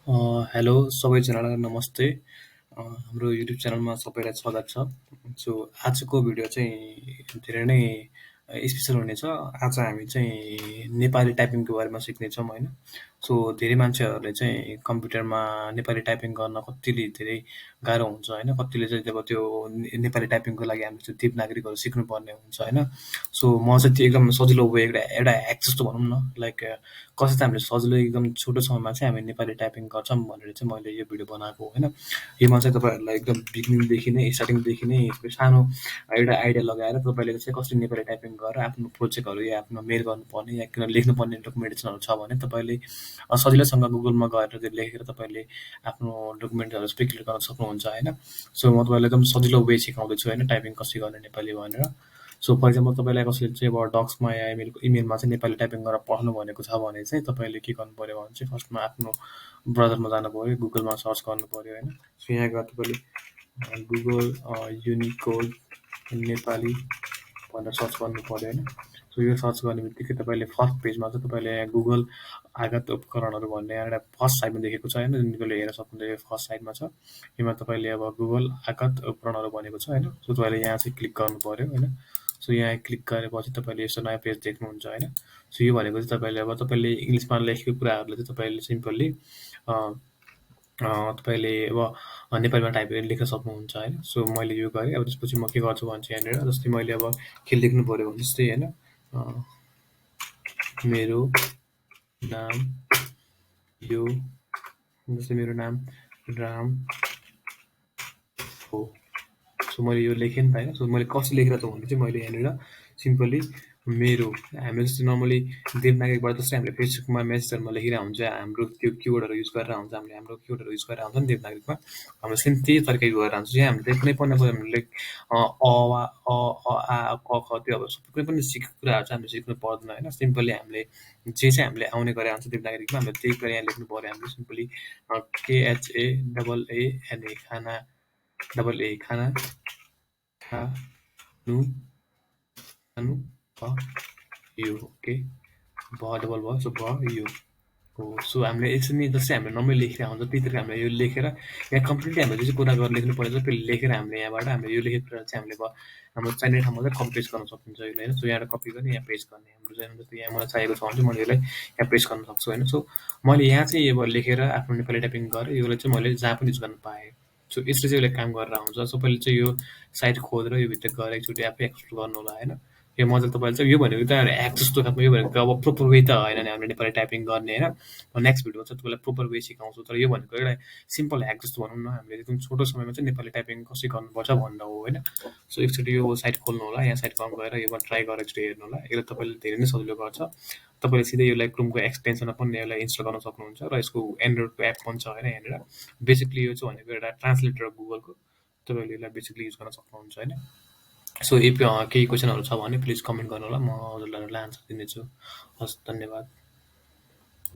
Hello सबैजनालाई नमस्ते। हाम्रो युट्युब च्यानलमा सबैलाई स्वागत छ। सो आजको भिडियो चाहिँ धेरै नै स्पेसल हुनेछ। आज हामी चाहिँ नेपाली टाइपिङको बारेमा सिक्नेछौँ होइन। सो धेरै मान्छेहरूले चाहिँ कम्प्युटरमा नेपाली टाइपिङ गर्न कतिले धेरै गाह्रो हुन्छ होइन। कतिले चाहिँ जब त्यो नेपाली टाइपिङको लागि हामीले त्यो देवनागरीहरू सिक्नुपर्ने हुन्छ होइन। सो म चाहिँ त्यो एकदम सजिलो वे एउटा एउटा ह्याक जस्तो भनौँ न, लाइक कसरी चाहिँ हामीले सजिलो एकदम छोटो समयमा चाहिँ हामी नेपाली टाइपिङ गर्छौँ भनेर चाहिँ मैले यो भिडियो बनाएको होइन। यसमा चाहिँ तपाईँहरूलाई एकदम बिगिनिङदेखि नै स्टार्टिङदेखि नै सानो एउटा आइडिया लगाएर तपाईँले चाहिँ कसरी नेपाली टाइपिङ गरेर आफ्नो प्रोजेक्टहरू या आफ्नो मेल गर्नुपर्ने या किन लेख्नुपर्ने डकुमेन्टेसनहरू छ भने तपाईँले सजिलैसँग गुगलमा गएर त्यो लेखेर तपाईँले आफ्नो डकुमेन्टहरू सबै क्लियर गर्न सक्नुहुन्छ होइन। सो म तपाईँलाई एकदम सजिलो वे सिकाउँदैछु होइन, टाइपिङ कसरी गर्ने नेपाली भनेर। सो फर इक्जाम्पल तपाईँलाई कसैले चाहिँ अब डक्समा या इमेलमा चाहिँ नेपाली टाइपिङ गरेर पठाउनु भनेको छ भने चाहिँ तपाईँले के गर्नु पऱ्यो भने चाहिँ फर्स्टमा आफ्नो ब्राउजरमा जानु पऱ्यो, गुगलमा सर्च गर्नु पऱ्यो होइन। सो यहाँ गएर तपाईँले गुगल युनिकोड नेपाली भनेर सर्च गर्नु पऱ्यो होइन। सो यो सर्च गर्ने बित्तिकै तपाईँले फर्स्ट पेजमा चाहिँ तपाईँले गुगल आगत उपकरणहरू भन्ने एउटा फर्स्ट साइडमा देखेको छ होइन, जुन तपाईँले हेर्न सक्नुहुन्छ। यो फर्स्ट साइडमा छ, यसमा तपाईँले अब गुगल आगत उपकरणहरू भनेको छ होइन। सो तपाईँले यहाँ चाहिँ क्लिक गर्नु पऱ्यो होइन। सो यहाँ क्लिक गरेपछि तपाईँले यस्तो नयाँ पेज देख्नुहुन्छ होइन। सो यो भनेको चाहिँ तपाईँले अब तपाईँले इङ्ग्लिसमा लेखेको कुराहरूलाई चाहिँ तपाईँले सिम्पल्ली तपाईँले अब नेपालीमा टाइप गरेर लेख्न सक्नुहुन्छ होइन। सो मैले यो गरेँ। अब त्यसपछि म के गर्छु भने चाहिँ यहाँनिर जस्तै मैले अब के लेख्नु पऱ्यो भने जस्तै होइन, मेरो नाम यो, जस्तै मेरो नाम राम हो। सो मैले यो लेखेँ नि त होइन। सो मैले कसरी लेखेर त भने चाहिँ मैले यहाँनिर सिम्पली मेरो, हामीले जस्तै नर्मली देवनागरीबाट जस्तै हामीले फेसबुकमा मेसेजहरूमा लेखिरहेको हुन्छ, हाम्रो त्यो किवर्डहरू युज गरेर हुन्छ, हामीले हाम्रो किवर्डहरू युज गरेर हुन्छ नि देवनागरीमा। हाम्रो सेम त्यही तरिका युज गरेर हुन्छ। यहाँ हामीले कुनै पनि हामीले अ वा आ क ख त्यो अब कुनै पनि सिकेको कुराहरू चाहिँ हामीले सिक्नु पर्दैन होइन। सिम्पली हामीले जे चाहिँ हामीले आउने गरे हुन्छ देवनागरीमा हामीले त्यही कुरा यहाँ लेख्नु पऱ्यो। हामीले सिम्पली केएचए डबल एएनए खाना डबल ए खाना खानु खानु भयो ओके, भ डबल भयो। सो भयो हो। सो हामीले यसरी नै जस्तै हामीले नर्मली लेखेर हुन्छ त्यही तरिका हामीले यो लेखेर यहाँ कम्प्लिटली हामीले जुन चाहिँ कुरा गरेर लेख्नु पर्ने छ त्यो लेखेर हामीले यहाँबाट हामीले यो लेखेको कुरा चाहिँ हामीले हाम्रो चाहिने ठाउँमा चाहिँ कपी पेस्ट गर्न सकिन्छ यो होइन। सो यहाँबाट कपी गर्ने यहाँ पेस्ट गर्ने, हाम्रो चाहिँ जस्तै यहाँ मलाई चाहिएको छ भने चाहिँ मैले यसलाई यहाँ पेस्ट गर्न सक्छु होइन। सो मैले यहाँ चाहिँ अब लेखेर आफ्नो नेपाली टाइपिङ गरेँ, यसलाई चाहिँ मैले जहाँ पनि युज गर्न पाएँ। सो यसले चाहिँ यसले काम गरेर हुन्छ। सबैले चाहिँ यो साइट खोलेर यो भित्र गएर एकचोटि आफै एक्सप्लोर गर्नु होला होइन। यो मजाले तपाईँले चाहिँ यो भनेको त ह्याक जस्तो खालको, यो भनेको अब प्रोपर वे त होइन नि हामीले नेपाली टाइपिङ गर्ने होइन। नेक्स्ट भिडियोमा चाहिँ तपाईँलाई प्रोपर वे सिकाउँछु, तर यो भनेको एउटा सिम्पल ह्याक जस्तो भनौँ न, हामीले एकदम छोटो समयमा चाहिँ नेपाली टाइपिङ कसरी गर्नुपर्छ भनेर हो होइन। सो एकचोटि यो साइट खोल्नु होला, यहाँ साइटमा गएर योमा ट्राई गरेर एकचोटि हेर्नु होला, यसले तपाईँले धेरै नै सजिलो गर्छ। तपाईँले सिधै यसलाई क्रोमको एक्सटेन्सनमा पनि यसलाई इन्स्टल गर्न सक्नुहुन्छ र यसको एन्ड्रोइडको एप पनि छ होइन यहाँनिर। बेसिकली यो चाहिँ भनेको एउटा ट्रान्सलेटर गुगलको, तपाईँले यसलाई बेसिकली युज गर्न सक्नुहुन्छ होइन। सो केही क्वेसनहरू छ भने प्लिज कमेन्ट गर्नु होला, म हजुरलाई आन्सर दिनेछु। हस्, धन्यवाद।